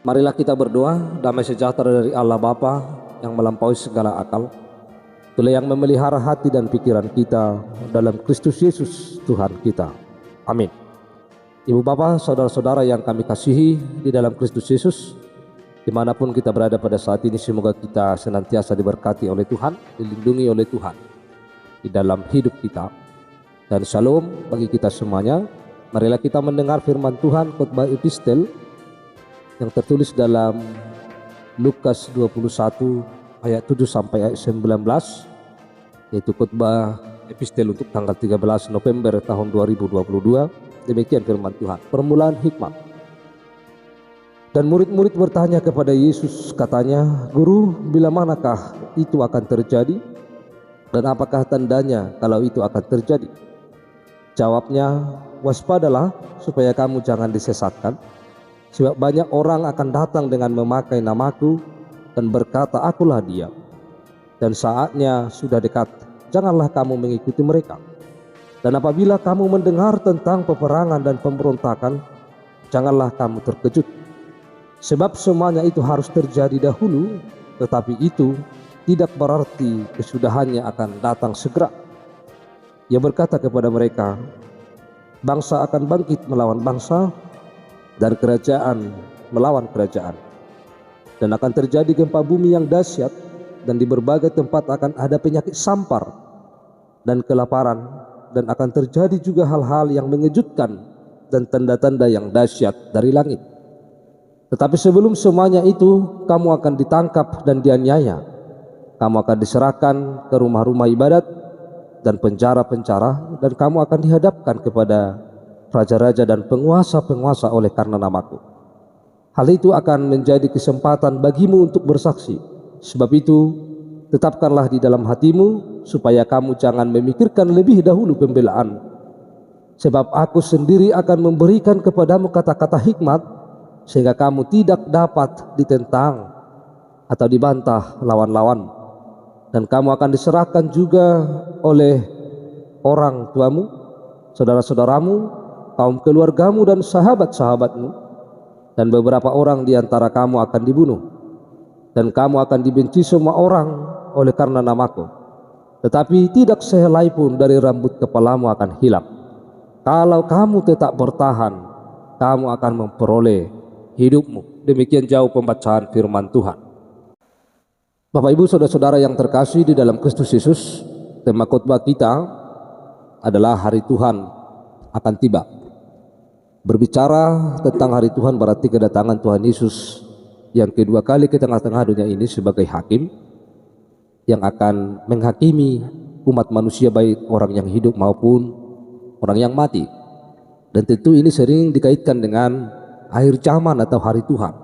Marilah kita berdoa. Damai sejahtera dari Allah Bapa yang melampaui segala akal, itulah yang memelihara hati dan pikiran kita dalam Kristus Yesus Tuhan kita. Amin. Ibu Bapak, saudara-saudara yang kami kasihi di dalam Kristus Yesus, dimanapun kita berada pada saat ini, semoga kita senantiasa diberkati oleh Tuhan, dilindungi oleh Tuhan di dalam hidup kita. Dan shalom bagi kita semuanya. Marilah kita mendengar firman Tuhan, khotbah epistel yang tertulis dalam Lukas 21 ayat 7 sampai ayat 19, yaitu khotbah epistel untuk tanggal 13 November tahun 2022. Demikian firman Tuhan. Permulaan hikmat. Dan murid-murid bertanya kepada Yesus, katanya, "Guru, bila manakah itu akan terjadi? Dan apakah tandanya kalau itu akan terjadi?" Jawabnya, "Waspadalah supaya kamu jangan disesatkan. Sebab banyak orang akan datang dengan memakai namaku dan berkata, 'Akulah dia.' Dan saatnya sudah dekat, janganlah kamu mengikuti mereka. Dan apabila kamu mendengar tentang peperangan dan pemberontakan, janganlah kamu terkejut. Sebab semuanya itu harus terjadi dahulu, tetapi itu tidak berarti kesudahannya akan datang segera." Ia berkata kepada mereka, "Bangsa akan bangkit melawan bangsa, dan kerajaan melawan kerajaan. Dan akan terjadi gempa bumi yang dahsyat, dan di berbagai tempat akan ada penyakit sampar dan kelaparan, dan akan terjadi juga hal-hal yang mengejutkan dan tanda-tanda yang dahsyat dari langit. Tetapi sebelum semuanya itu, kamu akan ditangkap dan dianiaya. Kamu akan diserahkan ke rumah-rumah ibadat dan penjara-penjara, dan kamu akan dihadapkan kepada raja-raja dan penguasa-penguasa oleh karena namaku. Hal itu akan menjadi kesempatan bagimu untuk bersaksi. Sebab itu, tetapkanlah di dalam hatimu, supaya kamu jangan memikirkan lebih dahulu pembelaan. Sebab aku sendiri akan memberikan kepadamu kata-kata hikmat, sehingga kamu tidak dapat ditentang atau dibantah lawan-lawan. Dan kamu akan diserahkan juga oleh orang tuamu, saudara-saudaramu, kaum keluargamu dan sahabat-sahabatmu, dan beberapa orang di antara kamu akan dibunuh. Dan kamu akan dibenci semua orang oleh karena namaku. Tetapi tidak sehelai pun dari rambut kepalamu akan hilang. Kalau kamu tetap bertahan, kamu akan memperoleh hidupmu." Demikian jauh pembacaan firman Tuhan. Bapak Ibu saudara-saudara yang terkasih di dalam Kristus Yesus, tema khotbah kita adalah hari Tuhan akan tiba. Berbicara tentang hari Tuhan berarti kedatangan Tuhan Yesus yang kedua kali ke tengah-tengah dunia ini sebagai hakim yang akan menghakimi umat manusia, baik orang yang hidup maupun orang yang mati. Dan tentu ini sering dikaitkan dengan akhir zaman atau hari Tuhan.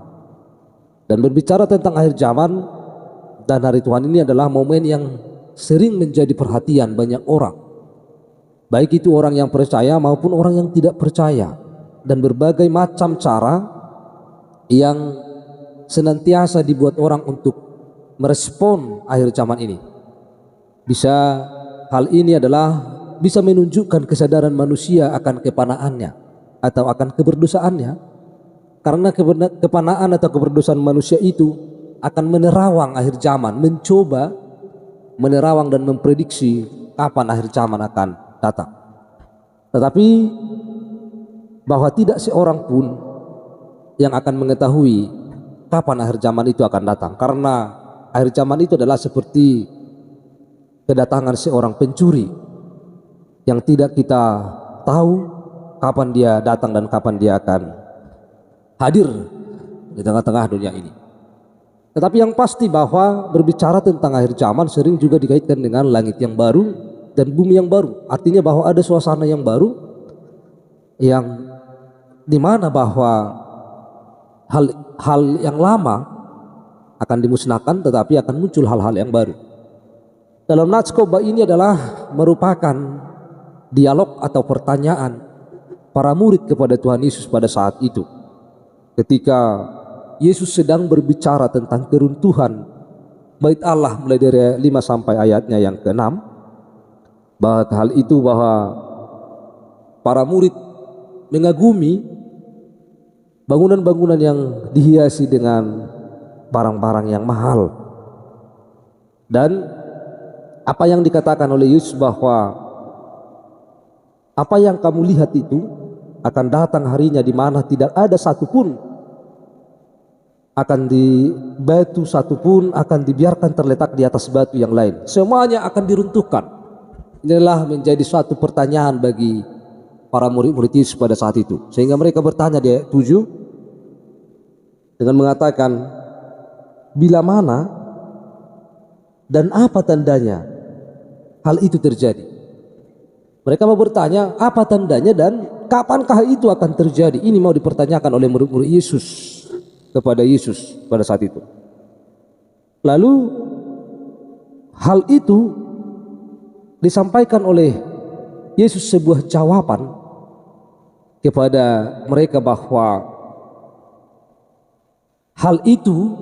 Dan berbicara tentang akhir zaman dan hari Tuhan ini adalah momen yang sering menjadi perhatian banyak orang, baik itu orang yang percaya maupun orang yang tidak percaya. Dan berbagai macam cara yang senantiasa dibuat orang untuk merespon akhir zaman ini. Hal ini bisa menunjukkan kesadaran manusia akan kepanaannya atau akan keberdosaannya. Karena kepanaan atau keberdosaan manusia itu akan menerawang akhir zaman, mencoba menerawang dan memprediksi kapan akhir zaman akan datang. Tetapi bahwa tidak seorang pun yang akan mengetahui kapan akhir zaman itu akan datang, karena akhir zaman itu adalah seperti kedatangan seorang pencuri yang tidak kita tahu kapan dia datang dan kapan dia akan hadir di tengah-tengah dunia ini. Tetapi yang pasti bahwa berbicara tentang akhir zaman sering juga dikaitkan dengan langit yang baru dan bumi yang baru. Artinya bahwa ada suasana yang baru yang dimana bahwa hal yang lama akan dimusnahkan, tetapi akan muncul hal-hal yang baru. Dalam nats khotbah ini adalah merupakan dialog atau pertanyaan para murid kepada Tuhan Yesus pada saat itu, ketika Yesus sedang berbicara tentang keruntuhan bait Allah mulai dari 5 sampai ayatnya yang ke-6. Bahwa hal itu, bahwa para murid mengagumi bangunan-bangunan yang dihiasi dengan barang-barang yang mahal. Dan apa yang dikatakan oleh Yesus bahwa apa yang kamu lihat itu akan datang harinya di mana tidak ada satupun akan di batu satupun akan dibiarkan terletak di atas batu yang lain. Semuanya akan diruntuhkan. Inilah menjadi suatu pertanyaan bagi para murid-murid Yesus pada saat itu. Sehingga mereka bertanya di ayat 7 dengan mengatakan, bila mana dan apa tandanya hal itu terjadi? Mereka mau bertanya apa tandanya dan kapankah itu akan terjadi? Ini mau dipertanyakan oleh murid-murid Yesus kepada Yesus pada saat itu. Lalu hal itu disampaikan oleh Yesus sebuah jawaban kepada mereka bahwa hal itu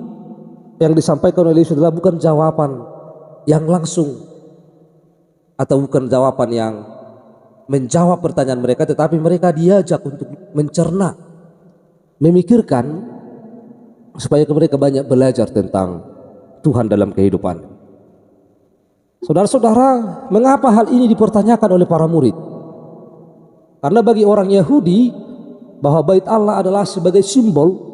yang disampaikan oleh Yesus adalah bukan jawaban yang langsung atau bukan jawaban yang menjawab pertanyaan mereka, tetapi mereka diajak untuk mencerna, memikirkan supaya mereka banyak belajar tentang Tuhan dalam kehidupan. Saudara-saudara, mengapa hal ini dipertanyakan oleh para murid? Karena bagi orang Yahudi bahwa bait Allah adalah sebagai simbol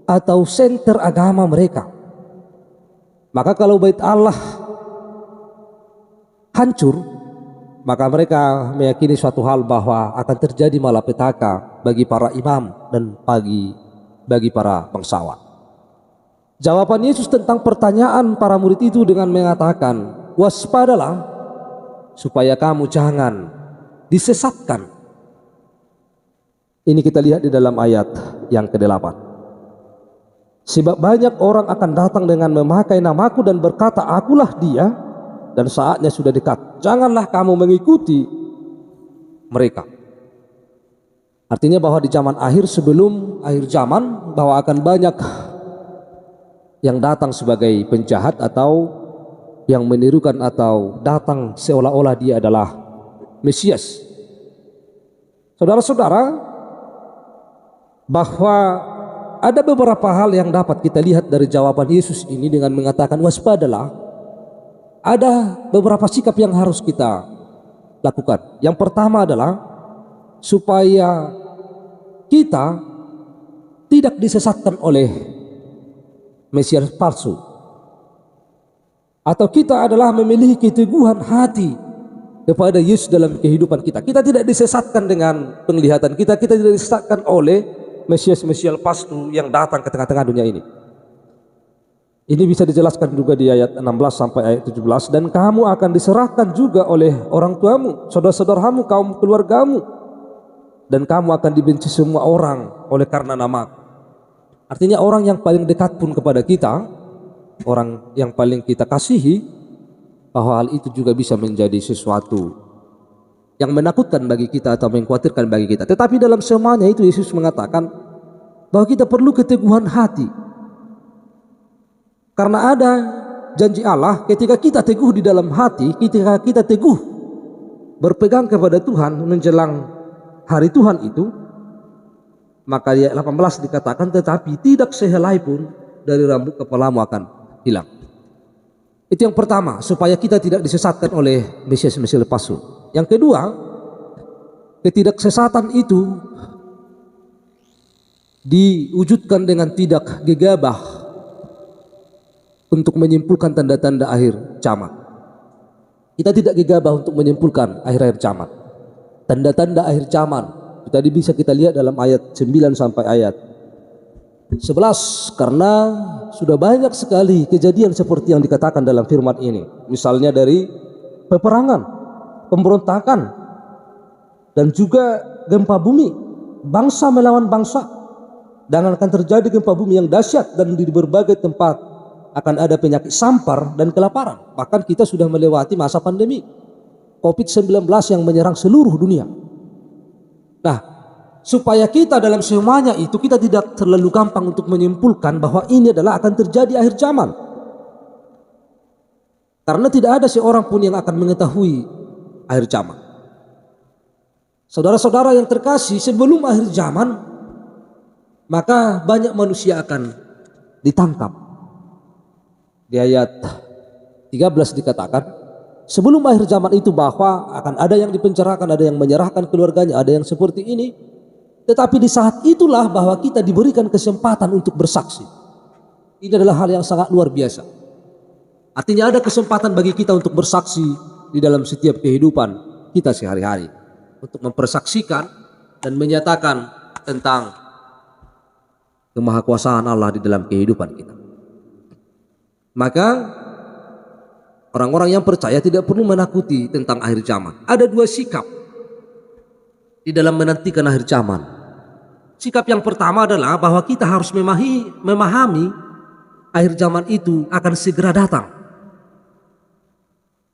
atau senter agama mereka. Maka kalau bait Allah hancur, maka mereka meyakini suatu hal bahwa akan terjadi malapetaka bagi para imam dan bagi para bangsawan. Jawaban Yesus tentang pertanyaan para murid itu dengan mengatakan, waspadalah supaya kamu jangan disesatkan. Ini kita lihat di dalam ayat yang ke-8. Sebab banyak orang akan datang dengan memakai namaku dan berkata, akulah dia, dan saatnya sudah dekat. Janganlah kamu mengikuti mereka. Artinya bahwa di zaman akhir, sebelum akhir zaman, bahwa akan banyak yang datang sebagai penjahat atau yang menirukan atau datang seolah-olah dia adalah Mesias. Saudara-saudara, bahwa ada beberapa hal yang dapat kita lihat dari jawaban Yesus ini dengan mengatakan waspadalah. Ada beberapa sikap yang harus kita lakukan. Yang pertama adalah supaya kita tidak disesatkan oleh Mesias palsu, atau kita adalah memiliki keteguhan hati kepada Yesus dalam kehidupan kita. Kita tidak disesatkan dengan penglihatan kita, kita tidak disesatkan oleh Mesias-Mesias palsu yang datang ke tengah-tengah dunia ini. Ini bisa dijelaskan juga di ayat 16 sampai ayat 17. Dan kamu akan diserahkan juga oleh orang tuamu, saudara-saudaramu, kaum keluargamu, dan kamu akan dibenci semua orang oleh karena namaku. Artinya orang yang paling dekat pun kepada kita, orang yang paling kita kasihi, bahwa hal itu juga bisa menjadi sesuatu yang menakutkan bagi kita atau mengkhawatirkan bagi kita. Tetapi dalam semuanya itu Yesus mengatakan bahwa kita perlu keteguhan hati. Karena ada janji Allah, ketika kita teguh di dalam hati, ketika kita teguh berpegang kepada Tuhan menjelang hari Tuhan itu, maka di ayat 18 dikatakan, tetapi tidak sehelai pun dari rambut kepalamu akan hilang. Itu yang pertama, supaya kita tidak disesatkan oleh Mesias-Mesias palsu. Yang kedua, ketidaksesatan itu diwujudkan dengan tidak gegabah untuk menyimpulkan tanda-tanda akhir zaman. Kita tidak gegabah untuk menyimpulkan akhir-akhir zaman. Tanda-tanda akhir zaman itu tadi bisa kita lihat dalam ayat 9 sampai ayat 11. Karena sudah banyak sekali kejadian seperti yang dikatakan dalam firman ini. Misalnya dari peperangan, pemberontakan, dan juga gempa bumi, bangsa melawan bangsa. Dan akan terjadi gempa bumi yang dahsyat, dan di berbagai tempat akan ada penyakit sampar dan kelaparan. Bahkan kita sudah melewati masa pandemi COVID-19 yang menyerang seluruh dunia. Nah, supaya kita dalam semuanya itu kita tidak terlalu gampang untuk menyimpulkan bahwa ini adalah akan terjadi akhir zaman. Karena tidak ada seorang pun yang akan mengetahui akhir zaman. Saudara-saudara yang terkasih, sebelum akhir zaman maka banyak manusia akan ditangkap. Di ayat 13 dikatakan, sebelum akhir zaman itu bahwa akan ada yang dipenjarakan, ada yang menyerahkan keluarganya, ada yang seperti ini. Tetapi di saat itulah bahwa kita diberikan kesempatan untuk bersaksi. Ini adalah hal yang sangat luar biasa. Artinya ada kesempatan bagi kita untuk bersaksi di dalam setiap kehidupan kita sehari-hari. Untuk mempersaksikan dan menyatakan tentang kemahakuasaan Allah di dalam kehidupan kita. Maka orang-orang yang percaya tidak perlu menakuti tentang akhir zaman. Ada dua sikap di dalam menantikan akhir zaman. Sikap yang pertama adalah bahwa kita harus memahami akhir zaman itu akan segera datang.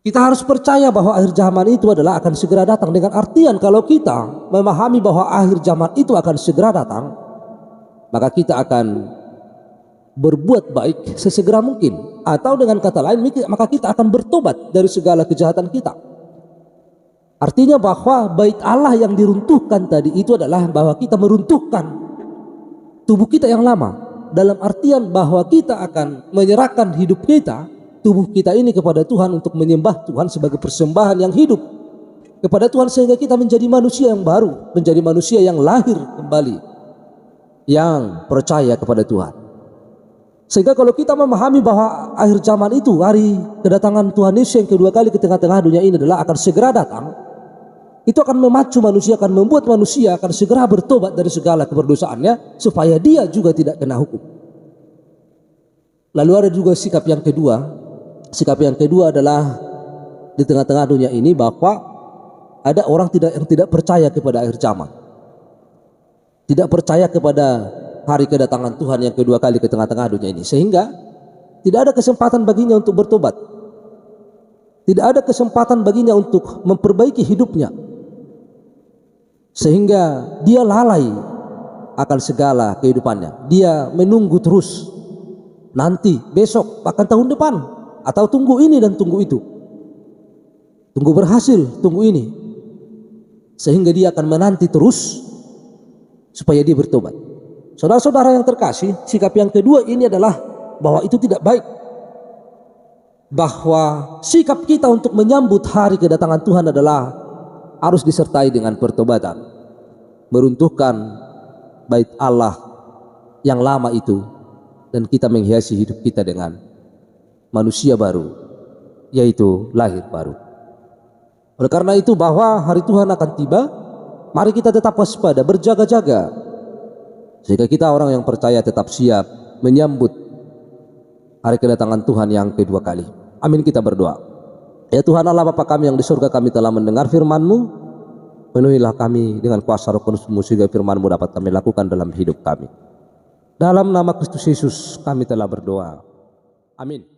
Kita harus percaya bahwa akhir zaman itu adalah akan segera datang. Dengan artian kalau kita memahami bahwa akhir zaman itu akan segera datang, maka kita akan berbuat baik sesegera mungkin. Atau dengan kata lain, maka kita akan bertobat dari segala kejahatan kita. Artinya bahwa bait Allah yang diruntuhkan tadi itu adalah bahwa kita meruntuhkan tubuh kita yang lama. Dalam artian bahwa kita akan menyerahkan hidup kita, tubuh kita ini kepada Tuhan untuk menyembah Tuhan sebagai persembahan yang hidup kepada Tuhan, sehingga kita menjadi manusia yang baru, menjadi manusia yang lahir kembali, yang percaya kepada Tuhan. Sehingga kalau kita memahami bahwa akhir zaman itu, hari kedatangan Tuhan Yesus yang kedua kali ke tengah-tengah dunia ini adalah akan segera datang, itu akan memacu manusia, akan membuat manusia akan segera bertobat dari segala keberdosaannya supaya dia juga tidak kena hukum. Lalu ada juga sikap yang kedua. Sikap yang kedua adalah di tengah-tengah dunia ini bahwa ada orang yang tidak percaya kepada akhir zaman. Tidak percaya kepada hari kedatangan Tuhan yang kedua kali ke tengah-tengah dunia ini. Sehingga tidak ada kesempatan baginya untuk bertobat. Tidak ada kesempatan baginya untuk memperbaiki hidupnya. Sehingga dia lalai akan segala kehidupannya. Dia menunggu terus. Nanti, besok, bahkan tahun depan. Atau tunggu ini dan tunggu itu. Tunggu berhasil, tunggu ini. Sehingga dia akan menanti terus supaya dia bertobat. Saudara-saudara yang terkasih, sikap yang kedua ini adalah bahwa itu tidak baik. Bahwa sikap kita untuk menyambut hari kedatangan Tuhan adalah harus disertai dengan pertobatan. Meruntuhkan bait Allah yang lama itu, dan kita menghiasi hidup kita dengan manusia baru, yaitu lahir baru. Oleh karena itu bahwa hari Tuhan akan tiba, mari kita tetap waspada, berjaga-jaga, sehingga kita orang yang percaya tetap siap menyambut hari kedatangan Tuhan yang kedua kali. Amin, kita berdoa. Ya Tuhan Allah Bapa kami yang di surga, kami telah mendengar firman-Mu. Penuhilah kami dengan kuasa Roh Kudus-Mu sehingga firman-Mu dapat kami lakukan dalam hidup kami. Dalam nama Kristus Yesus kami telah berdoa. Amin.